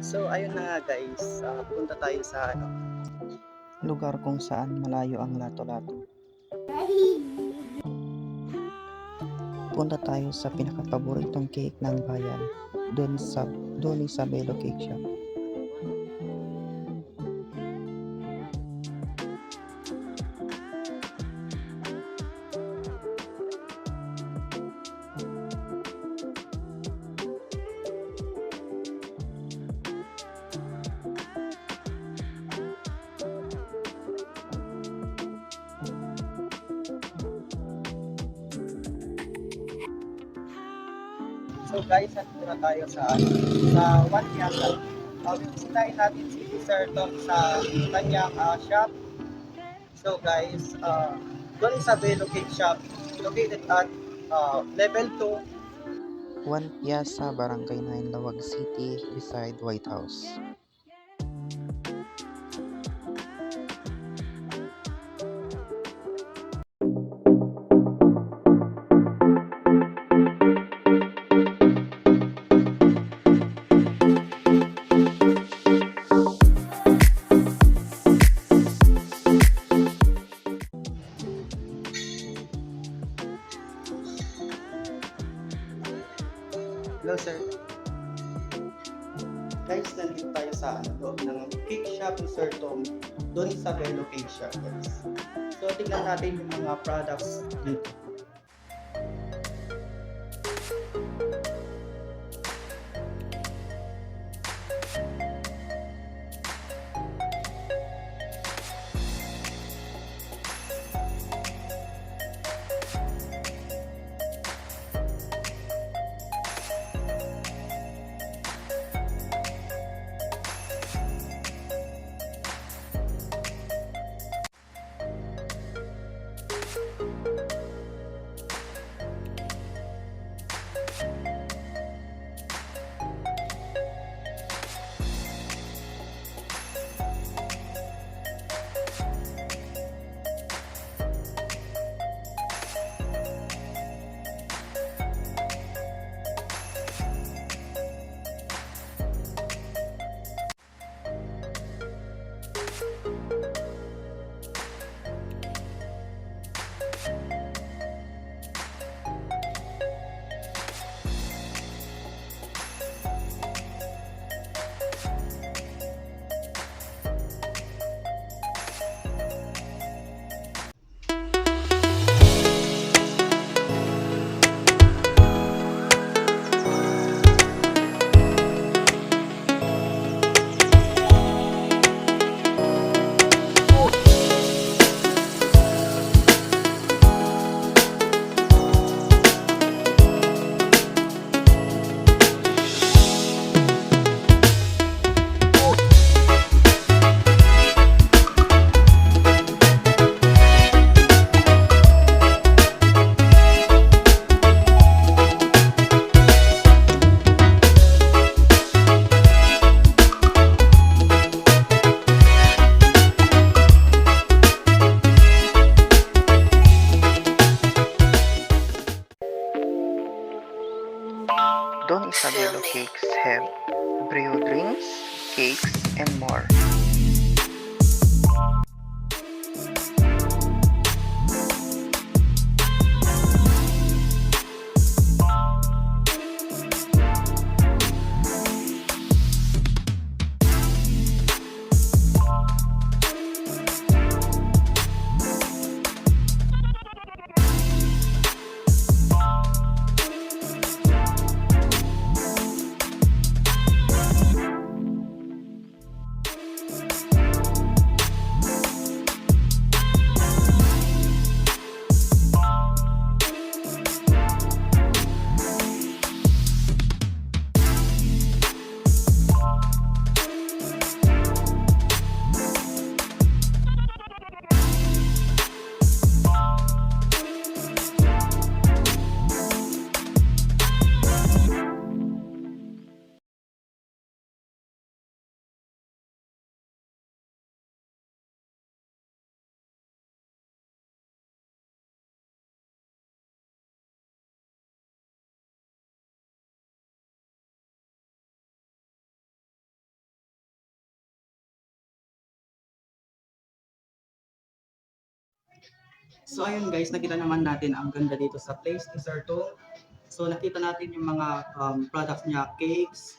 So ayun na nga guys, punta tayo sa lugar kung saan malayo ang Lato-Lato. Punta tayo sa pinakapaboritong cake ng bayan, doon sa Belo Cake Shop. So guys, nandito na tayo sa One Piazza. Bisitahin natin si Sir Tom sa kanyang shop. So guys, doon sa Belo Cake Shop, located at level 2, One Piazza, Barangay 9, Lawag City, beside White House. Hello sir. Guys, nandito tayo sa loob ng cake shop ni Sir Tom, doon sa Belo Cake Shop guys. So tingnan natin yung mga products dito. Don Isabelo Cakes have brew drinks, cakes, and more. So ayun guys, nakita naman natin ang ganda dito sa place ni Sir Tong. So nakita natin yung mga products niya, cakes,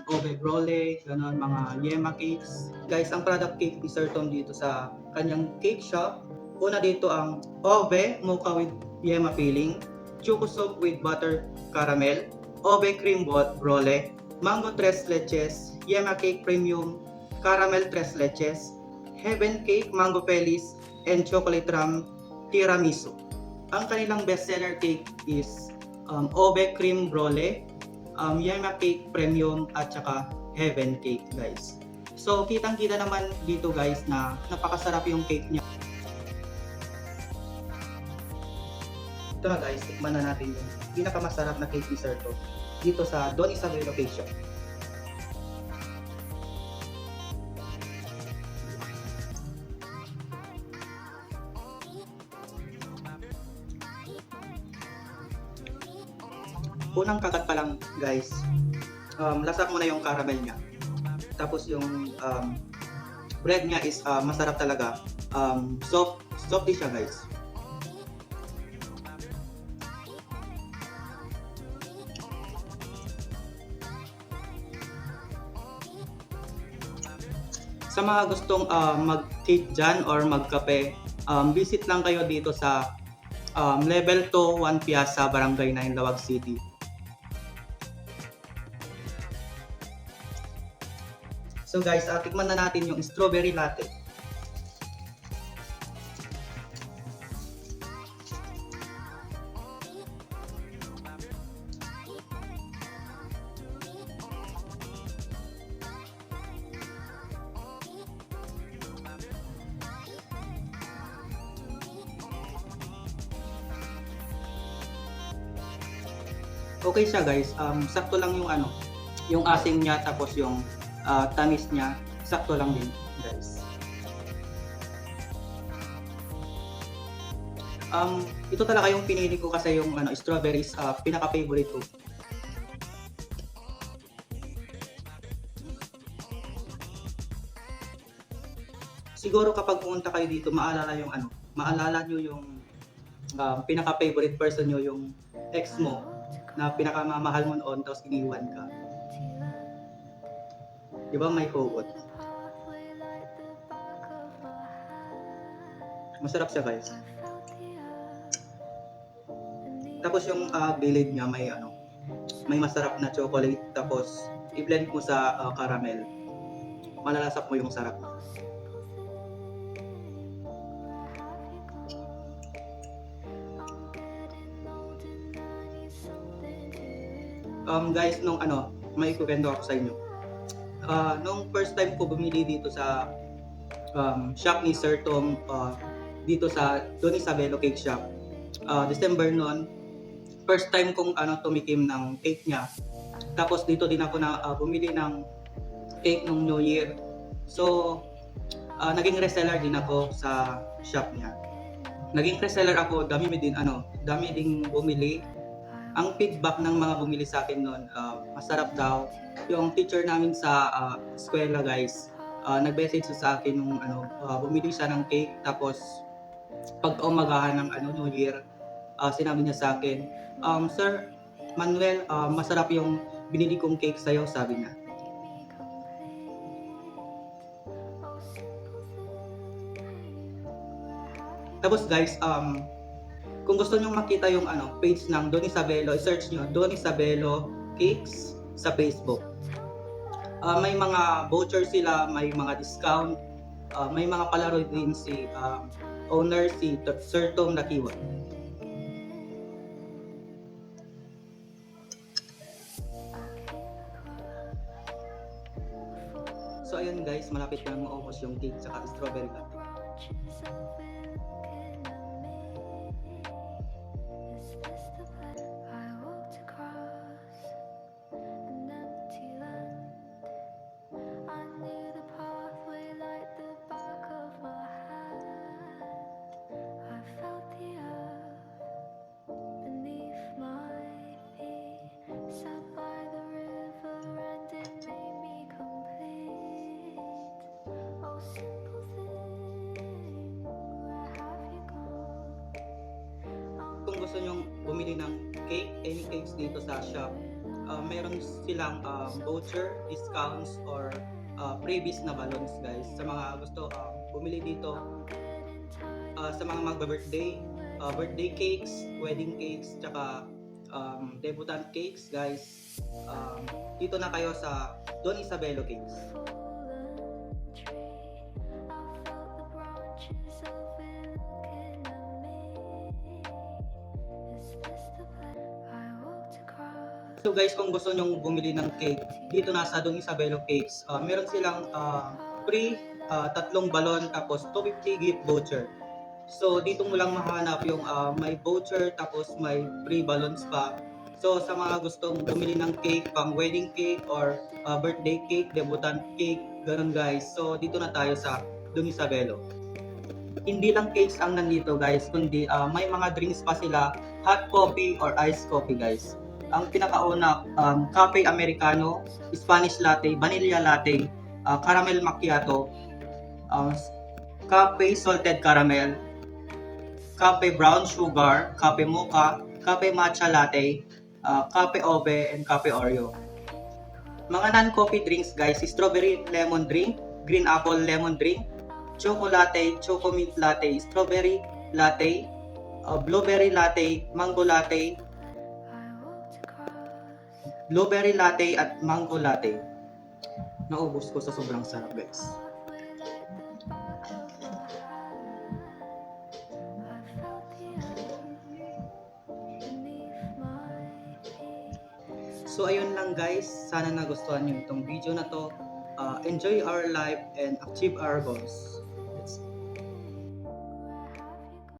ove brole, ganon, mga yema cakes. Guys, ang product cake ni Sir Tom dito sa kanyang cake shop, una dito ang ove mocha with yema filling, choco soup with butter caramel, ove cream brole, mango tres leches, yema cake premium, caramel tres leches, heaven cake mango pelis, and chocolate rum tiramisu. Ang kanilang bestseller cake is ove cream brole, yema cake premium, at saka heaven cake guys. So kitang-kita naman dito guys na napakasarap yung cake niya. Ito na guys, tikman na natin yung pinakamasarap na cake ni Sir To dito sa Don Isabel location. Unang kagat pa lang guys, lasak mo na yung caramel niya. Tapos yung bread niya is masarap talaga. Softy siya guys. Sa mga gustong mag-cake dyan or magkape, visit lang kayo dito sa Level 2, 1 Piazza, Barangay 9, Lawag City. So guys, tikman na natin yung strawberry latte. Okay siya guys, sakto lang yung yung asim niya, tapos yung tamis niya, sakto lang din guys. Ito talaga yung pinili ko kasi yung strawberries, pinaka-favorite ko. Siguro kapag pumunta kayo dito, maalala nyo yung pinaka-favorite person nyo, yung ex mo na pinakamamahal mo noon, tapos iniwan ka. Di ba may hugot? Masarap siya guys. Tapos yung gilid niya may masarap na chocolate, tapos i-blend mo sa caramel. Malalasap mo yung sarap. Guys, nung may kukwento ako sa inyo. Nung first time ko bumili dito sa shop ni Sir Tom, dito sa Don Isabel Cake Shop, December noon, first time kong tumikim ng cake niya. Tapos dito din ako na bumili ng cake nung New Year. So, naging reseller din ako sa shop niya. Naging reseller ako, dami ding bumili. Ang feedback ng mga bumili sa akin noon, masarap daw. Yung teacher namin sa eskwela guys, nag-message sa akin nung bumili siya ng cake, tapos pag umagahan ng New Year, sinabi niya sa akin, Sir Manuel, masarap yung binili kong cake sa'yo, sabi niya. Tapos guys, kung gusto nyo makita yung page ng Don Isabelo, i-search nyo Don Isabelo Cakes sa Facebook. May mga voucher sila, may mga discount, may mga palaro din si owner, si Sir Tom Nakiwa. So ayun guys, malapit na maubos yung cake sa strawberry latte. kung gusto nyong bumili ng cake, any cakes dito sa shop, meron silang voucher, discounts, or freebies na balloons guys. Sa mga gusto bumili dito, sa mga magba-birthday, birthday cakes, wedding cakes, tsaka debutante cakes guys. Dito na kayo sa Don Isabelo Cakes. So guys, kung gusto nyong bumili ng cake, dito na sa Don Isabelo Cakes, meron silang free tatlong balon tapos 250 gift voucher. So dito mo lang mahanap yung may voucher tapos may free balloons pa. So sa mga gustong bumili ng cake, pang wedding cake or birthday cake, debutante cake, ganun guys. So dito na tayo sa Don Isabelo. Hindi lang cakes ang nandito guys, kundi may mga drinks pa sila, hot coffee or iced coffee guys. Ang pinakauna, cafe americano, Spanish latte, vanilla latte, caramel macchiato, cafe salted caramel, cafe brown sugar, cafe mocha, cafe matcha latte, cafe ove, and cafe oreo. Mga non-coffee drinks guys, strawberry lemon drink, green apple lemon drink, choco latte, choco mint latte, strawberry latte, blueberry latte, mango latte, blueberry latte at mango latte. Naubos ko sa sobrang sarap guys. So ayun lang guys, sana nagustuhan niyo itong video na to. Enjoy our life and achieve our goals.